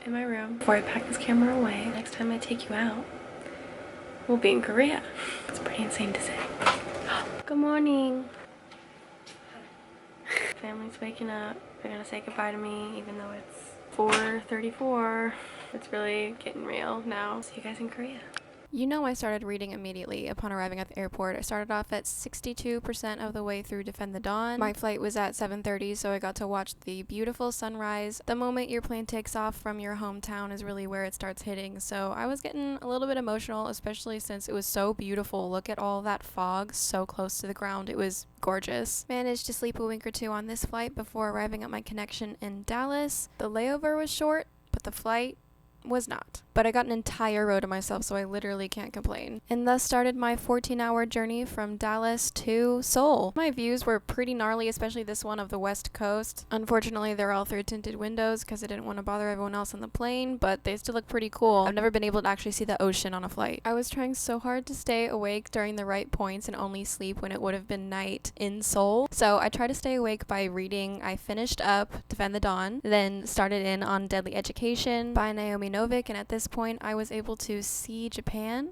in my room before I pack this camera away. Next time I take you out, we'll be in Korea. It's pretty insane to say. Good morning. Family's waking up. They're gonna say goodbye to me even though it's 4:34. It's really getting real now. See you guys in Korea. You know, I started reading immediately upon arriving at the airport. I started off at 62% of the way through Defend the Dawn. My flight was at 7:30, so I got to watch the beautiful sunrise. The moment your plane takes off from your hometown is really where it starts hitting, so I was getting a little bit emotional, especially since it was so beautiful. Look at all that fog so close to the ground. It was gorgeous. Managed to sleep a wink or two on this flight before arriving at my connection in Dallas. The layover was short, but the flight was not. But I got an entire row to myself, so I literally can't complain. And thus started my 14-hour journey from Dallas to Seoul. My views were pretty gnarly, especially this one of the West Coast. Unfortunately, they're all through tinted windows because I didn't want to bother everyone else on the plane, but they still look pretty cool. I've never been able to actually see the ocean on a flight. I was trying so hard to stay awake during the right points and only sleep when it would have been night in Seoul. So I tried to stay awake by reading. I finished up Defend the Dawn, then started in on Deadly Education by Naomi Novik, and at this point I was able to see Japan.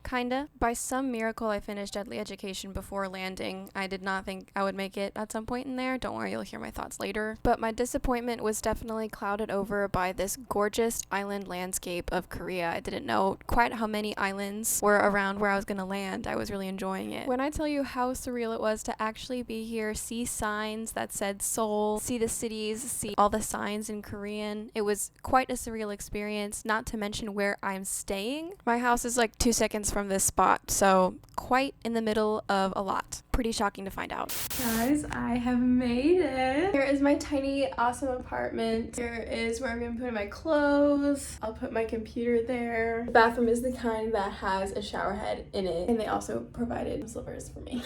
Kinda. By some miracle, I finished Deadly Education before landing. I did not think I would make it at some point in there. Don't worry, you'll hear my thoughts later. But my disappointment was definitely clouded over by this gorgeous island landscape of Korea. I didn't know quite how many islands were around where I was gonna land. I was really enjoying it. When I tell you how surreal it was to actually be here, see signs that said Seoul, see the cities, see all the signs in Korean, it was quite a surreal experience, not to mention where I'm staying. My house is like 2 seconds from this spot, so quite in the middle of a lot. Pretty shocking to find out. Guys, I have made it. Here is my tiny awesome apartment. Here is where I'm gonna put my clothes. I'll put my computer there. The bathroom is the kind that has a shower head in it, and they also provided slippers for me.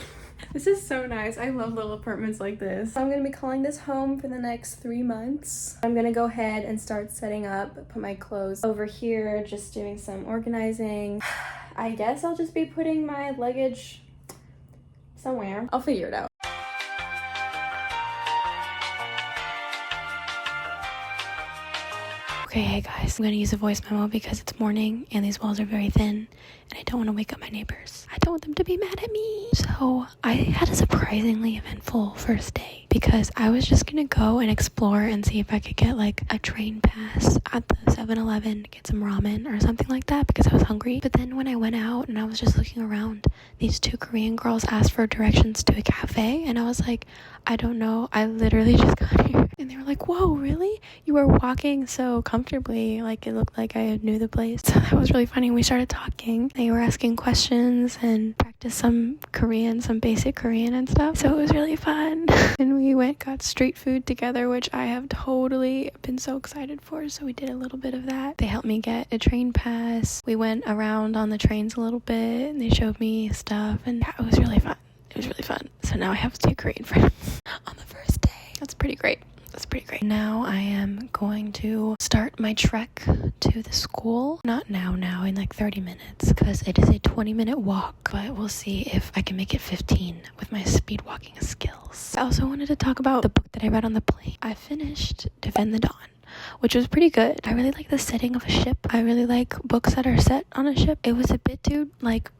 This is so nice. I love little apartments like this. I'm gonna be calling this home for the next 3 months. I'm gonna go ahead and start setting up, put my clothes over here, just doing some organizing. I guess I'll just be putting my luggage somewhere. I'll figure it out. Okay, hey guys, I'm gonna use a voice memo because it's morning and these walls are very thin and I don't want to wake up my neighbors. I don't want them to be mad at me. So I had a surprisingly eventful first day because I was just gonna go and explore and see if I could get like a train pass at the 7-Eleven to get some ramen or something like that because I was hungry. But then when I went out and I was just looking around, these 2 Korean girls asked for directions to a cafe and I was like, I don't know, I literally just got here. And they were like, whoa, really? You were walking so comfortably, like it looked like I knew the place. So that was really funny. We started talking. They were asking questions and practiced some Korean, some basic Korean and stuff. So it was really fun. And we got street food together, which I have totally been so excited for. So we did a little bit of that. They helped me get a train pass. We went around on the trains a little bit and they showed me stuff and yeah, it was really fun. It was really fun. So now I have 2 Korean friends on the first day. That's pretty great. Now I am going to start my trek to the school. Not now, in like 30 minutes, because it is a 20-minute walk, but we'll see if I can make it 15 with my speed walking skills. I also wanted to talk about the book that I read on the plane. I finished Defend the Dawn, which was pretty good. I really like the setting of a ship. I really like books that are set on a ship. It was a bit too like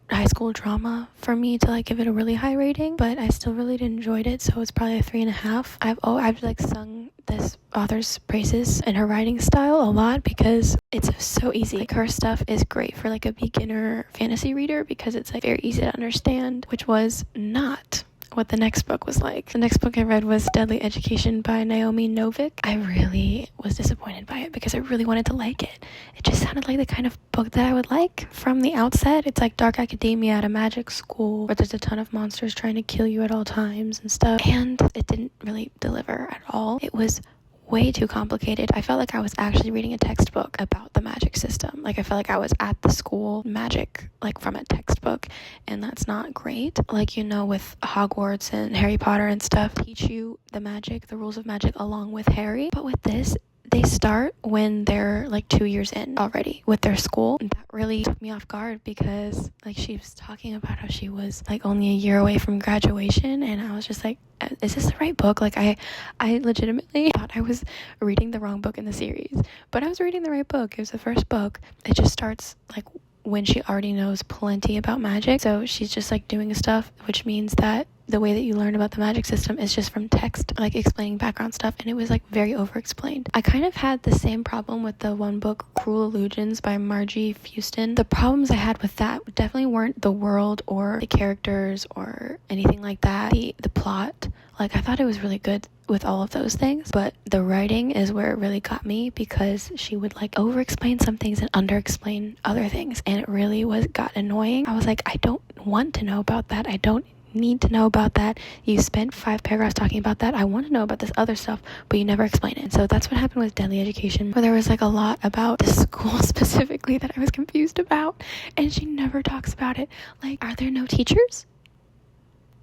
high school drama for me to like give it a really high rating, but I still really enjoyed it, so it's probably a 3.5. I've like sung this author's praises and her writing style a lot because it's so easy. Like her stuff is great for like a beginner fantasy reader because it's like very easy to understand, which was not what the next book was like. The next book I read was Deadly Education by Naomi Novik. I really was disappointed by it because I really wanted to like it. It just sounded like the kind of book that I would like from the outset. It's like dark academia at a magic school where there's a ton of monsters trying to kill you at all times and stuff. And it didn't really deliver at all. It was way too complicated. I felt like I was actually reading a textbook about the magic system. Like I felt like I was at the school magic, like from a textbook, and that's not great. Like, you know, with Hogwarts and Harry Potter and stuff, teach you the magic, the rules of magic along with Harry. But with this, they start when they're like 2 years in already with their school. And that really took me off guard because like she was talking about how she was like only a year away from graduation, and I was just like, is this the right book? Like I legitimately thought I was reading the wrong book in the series, but I was reading the right book. It was the first book. It just starts like when she already knows plenty about magic, so she's just like doing stuff, which means that the way that you learn about the magic system is just from text, like explaining background stuff, and it was like very over explained. I kind of had the same problem with the one book, Cruel Illusions by Margie Fuston. The problems I had with that definitely weren't the world or the characters or anything like that. The plot, like I thought it was really good with all of those things, but the writing is where it really got me, because she would like over explain some things and under explain other things, and it really got annoying. I was like, I don't want to know about that. I don't need to know about that. You spent 5 paragraphs talking about that. I want to know about this other stuff, but you never explain it. So that's what happened with Deadly Education, where there was like a lot about the school specifically that I was confused about, and she never talks about it. Like, are there no teachers?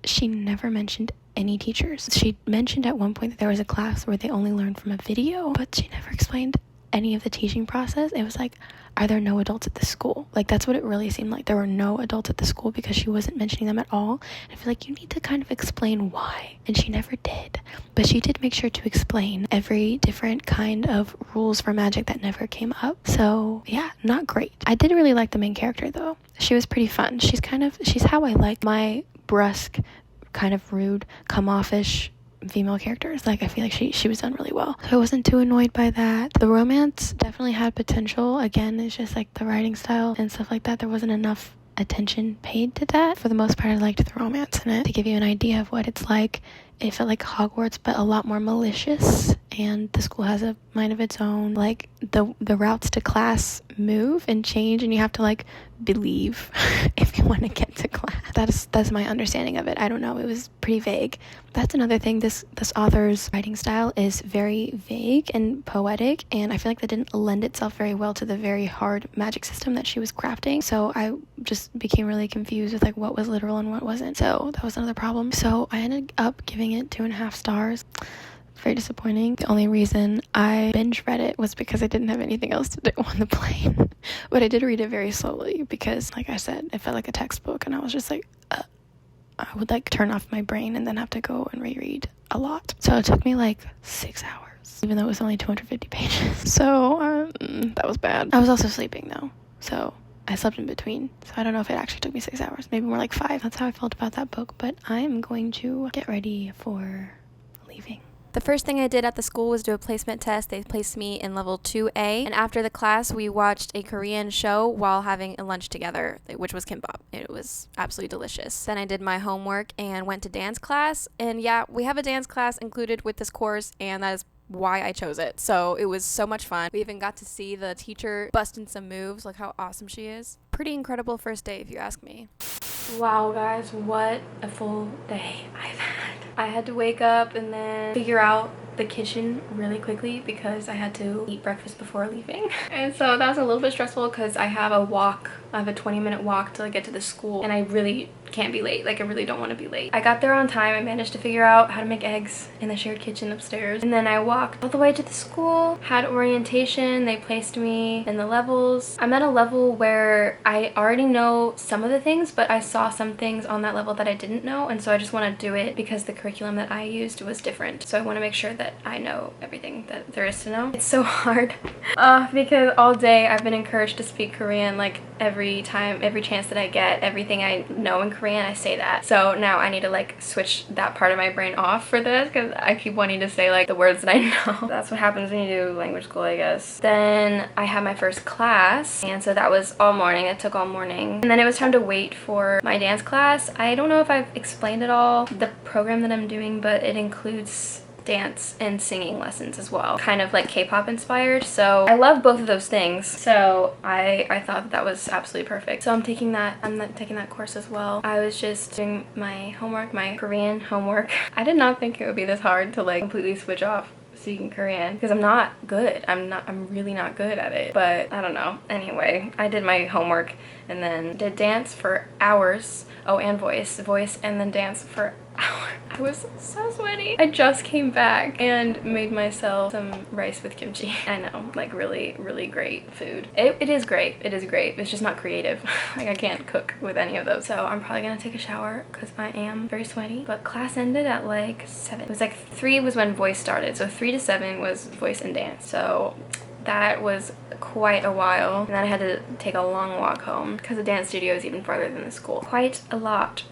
She never mentioned any teachers. She mentioned at one point that there was a class where they only learned from a video, but she never explained any of the teaching process. It was like, are there no adults at the school? Like, that's what it really seemed like. There were no adults at the school because she wasn't mentioning them at all. And I feel like you need to kind of explain why. And she never did. But she did make sure to explain every different kind of rules for magic that never came up. So yeah, not great. I did really like the main character though. She was pretty fun. She's how I like my brusque, kind of rude, come-off-ish female characters. Like, I feel like she was done really well. So I wasn't too annoyed by that. The romance definitely had potential. Again, it's just like the writing style and stuff like that. There wasn't enough attention paid to that. For the most part, I liked the romance in it. To give you an idea of what it's like, it felt like Hogwarts, but a lot more malicious, and the school has a mind of its own. Like, the routes to class move and change, and you have to like believe if you want to get to class. That's my understanding of it. I don't know, it was pretty vague. That's another thing. This author's writing style is very vague and poetic, and I feel like that didn't lend itself very well to the very hard magic system that she was crafting. So I just became really confused with like what was literal and what wasn't. So that was another problem. So I ended up giving it 2.5 stars. Very disappointing. The only reason I binge read it was because I didn't have anything else to do on the plane. But I did read it very slowly because, like I said, it felt like a textbook, and I was just like, I would like turn off my brain and then have to go and reread a lot. So it took me like 6 hours, even though it was only 250 pages. So that was bad. I was also sleeping though, so I slept in between. So I don't know if it actually took me 6 hours, maybe more like 5. That's how I felt about that book. But I'm going to get ready for leaving. The first thing I did at the school was do a placement test. They placed me in level 2A, and after the class we watched a Korean show while having a lunch together, which was kimbap. It was absolutely delicious. Then I did my homework and went to dance class, and yeah, we have a dance class included with this course, and that is why I chose it. So it was so much fun. We even got to see the teacher busting some moves, like how awesome she is. Pretty incredible first day if you ask me. Wow, guys, what a full day I've had. I had to wake up and then figure out the kitchen really quickly because I had to eat breakfast before leaving. And so that was a little bit stressful because I have a 20-minute walk till I get to the school, and I really can't be late. Like, I really don't want to be late. I got there on time. I managed to figure out how to make eggs in the shared kitchen upstairs, and then I walked all the way to the school, had orientation. They placed me in the levels. I'm at a level where I already know some of the things, but I saw some things on that level that I didn't know, and so I just want to do it because the curriculum that I used was different. So I want to make sure that I know everything that there is to know. It's so hard because all day I've been encouraged to speak Korean. Like, every chance that I get, everything I know in Korean, I say that. So now I need to like switch that part of my brain off for this because I keep wanting to say like the words that I know. That's what happens when you do language school, I guess. Then I had my first class, and so that was all morning. It took all morning. And then it was time to wait for my dance class. I don't know if I've explained it all, the program that I'm doing, but it includes dance and singing lessons as well, kind of like K-pop inspired. So I love both of those things, so I thought that was absolutely perfect. So I'm taking that course as well. I was just doing my homework, my Korean homework. I did not think it would be this hard to like completely switch off speaking Korean because I'm not good. I'm really not good at it, but I don't know. Anyway, I did my homework and then did dance for hours. Oh, and voice and then dance for hours. I was so sweaty. I just came back and made myself some rice with kimchi. I know, like really, really great food. It is great. It is great. It's just not creative. Like I can't cook with any of those. So I'm probably gonna take a shower because I am very sweaty. But class ended at like 7. It was like 3 was when voice started. So 3 to 7 was voice and dance. So that was quite a while, and then I had to take a long walk home because the dance studio is even farther than the school. Quite a lot.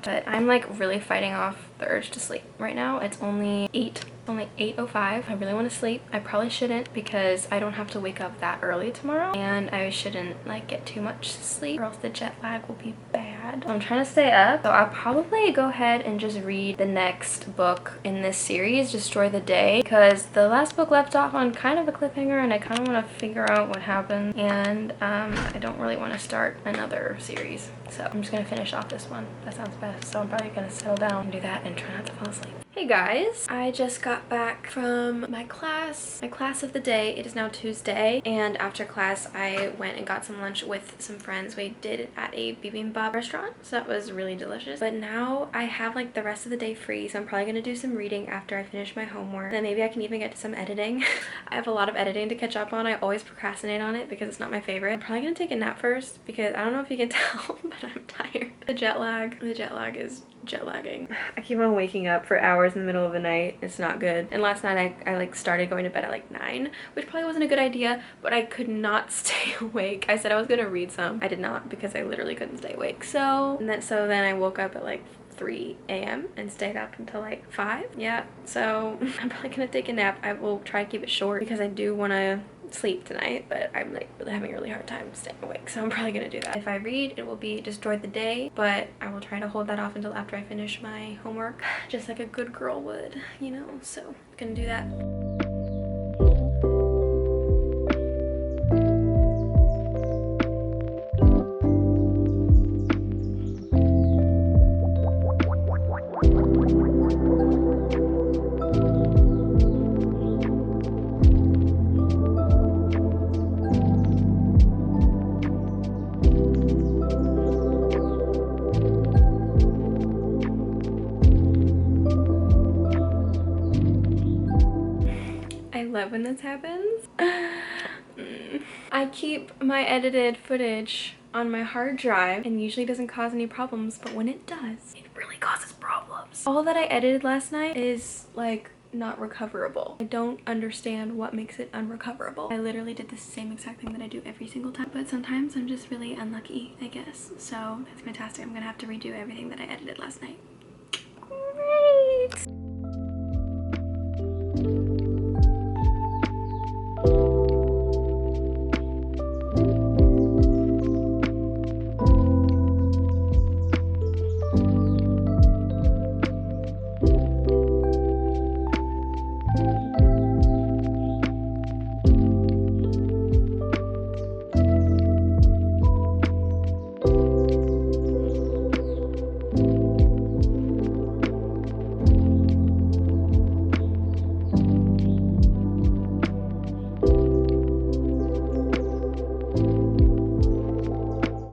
But I'm like really fighting off the urge to sleep right now. It's only 8:05. I really want to sleep. I probably shouldn't because I don't have to wake up that early tomorrow, and I shouldn't like get too much sleep or else the jet lag will be bad. I'm trying to stay up, so I'll probably go ahead and just read the next book in this series, Destroy the Day, because the last book left off on kind of a cliffhanger and I kind of want to figure out what happened, and I don't really want to start another series, so I'm just gonna finish off this one. That sounds best. So I'm probably gonna settle down and do that and try not to fall asleep. Hey guys, I just got back from my class of the day. It is now Tuesday, and after class I went and got some lunch with some friends. We did it at a bibimbap restaurant, so that was really delicious. But now I have like the rest of the day free, so I'm probably gonna do some reading after I finish my homework. Then maybe I can even get to some editing. I have a lot of editing to catch up on. I always procrastinate on it because it's not my favorite. I'm probably gonna take a nap first because I don't know if you can tell, but I'm tired. The jet lag is jet lagging. I keep on waking up for hours in the middle of the night. It's not good. And last night I like started going to bed at like 9, which probably wasn't a good idea, but I could not stay awake. I said I was gonna read some. I did not because I literally couldn't stay awake. So then I woke up at like 3 a.m. and stayed up until like 5. Yeah, so I'm probably gonna take a nap. I will try to keep it short because I do want to sleep tonight, but I'm like really having a really hard time staying awake, so I'm probably gonna do that. If I read, it will be Destroy the Day, but I will try to hold that off until after I finish my homework, just like a good girl would, you know, so I'm gonna do that. I love when this happens. I keep my edited footage on my hard drive and usually doesn't cause any problems, but when it does, it really causes problems. All that I edited last night is like not recoverable. I don't understand what makes it unrecoverable. I literally did the same exact thing that I do every single time, but sometimes I'm just really unlucky, I guess. So that's fantastic. I'm gonna have to redo everything that I edited last night. Great!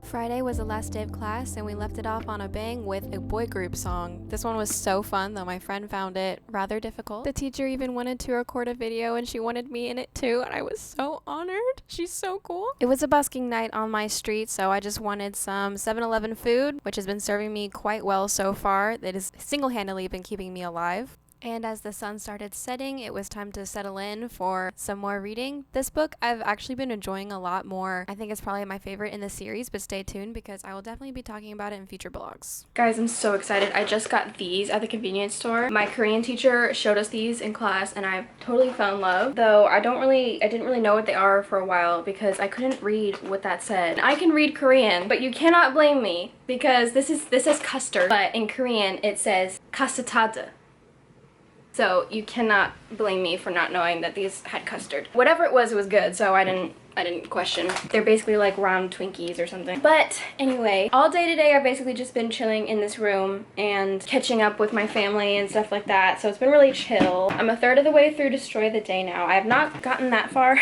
Friday was the last day of class, and we left it off on a bang with a boy group song. This one was so fun, though my friend found it rather difficult. The teacher even wanted to record a video, and she wanted me in it too, and I was so honored. She's so cool. It was a busking night on my street, so I just wanted some 7-Eleven food, which has been serving me quite well so far. It has single-handedly been keeping me alive. And as the sun started setting, it was time to settle in for some more reading. This book I've actually been enjoying a lot more. I think it's probably my favorite in the series, but stay tuned because I will definitely be talking about it in future blogs. Guys, I'm so excited. I just got these at the convenience store. My Korean teacher showed us these in class and I totally fell in love. Though I didn't really know what they are for a while because I couldn't read what that said. I can read Korean, but you cannot blame me because this says custard, but in Korean it says kastatade. So you cannot blame me for not knowing that these had custard. Whatever it was good, so I didn't question. They're basically like round Twinkies or something. But anyway, all day today I've basically just been chilling in this room and catching up with my family and stuff like that. So it's been really chill. I'm a third of the way through Destroy the Day now. I have not gotten that far.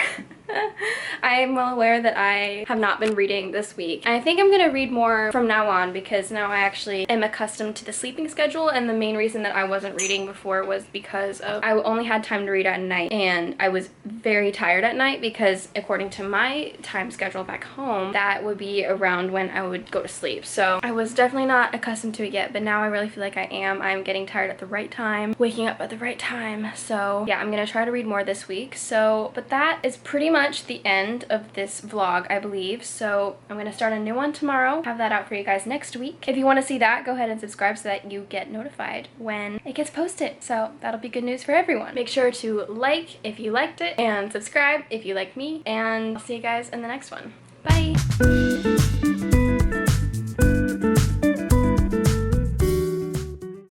I'm well aware that I have not been reading this week. I think I'm gonna read more from now on because now I actually am accustomed to the sleeping schedule, and the main reason that I wasn't reading before was because of I only had time to read at night, and I was very tired at night because according to my time schedule back home, that would be around when I would go to sleep. So I was definitely not accustomed to it yet, but now I really feel like I am. I'm getting tired at the right time, waking up at the right time. So yeah, I'm gonna try to read more this week. So, but that is pretty much the end of this vlog, I believe. So I'm gonna start a new one tomorrow, have that out for you guys next week. If you want to see that, go ahead and subscribe so that you get notified when it gets posted. So that'll be good news for everyone. Make sure to like if you liked it and subscribe if you like me, and I'll see you guys in the next one. Bye!